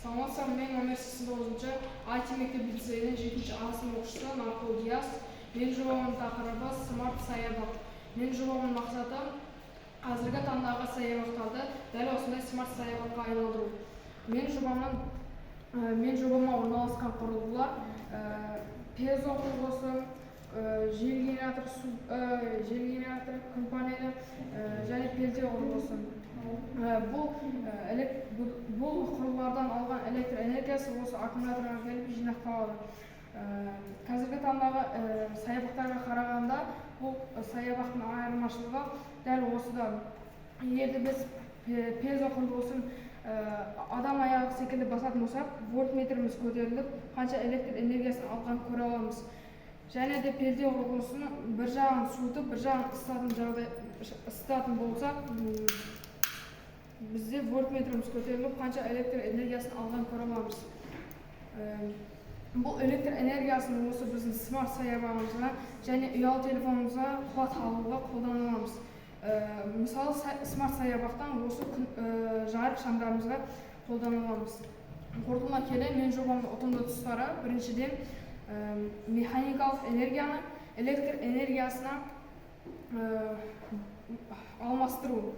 Саламатсыздар, мен номер 89-шы IT мектеп лицейінің 7-ші А сынып оқушысы Наркол Диас. Мен жобамның тақырыбы смарт саябақ. Мен жобамның мақсаты қазіргі таңдағы саябақтарды дәл осындай смарт саябаққа айналдыру. Мен жобама орналасқан құрылғылар пьезо құрылғысы, жел генераторы, күн панелі және пелте құрылғысы. Бұл құрылғылардан алған электр энергиясы осы аккумуляторға келіп жинақталады. Қазіргі таңдағы саябақтарға қарағанда бұл саябақтың айырмашылығы дәл осыдан. Егер біз пьезо құрылғысын адам аяғы секілді басатын болсақ, вольтметріміз көтеріліп, қанша электр энергиясын алған көре аламыз. Және де пелте құрылғысын бір жағын суытып, бір жағын ысытатын болсақ, бізде вольтметріміз көтеріліп, қанша электр энергиясын алған көре аламыз. Бұл электр энергиясын осы біздің смарт саябағымызға және ұялы телефонымызға қуат алуға қолданыламыз. Мысалы, смарт саябақтан осы жарық шамдарымызға қолданыламыз. Қорытындыға келе, мен жобамның ұтымды тұстары: біріншіден, механикалық энергияны электр энергиясына алмастыру.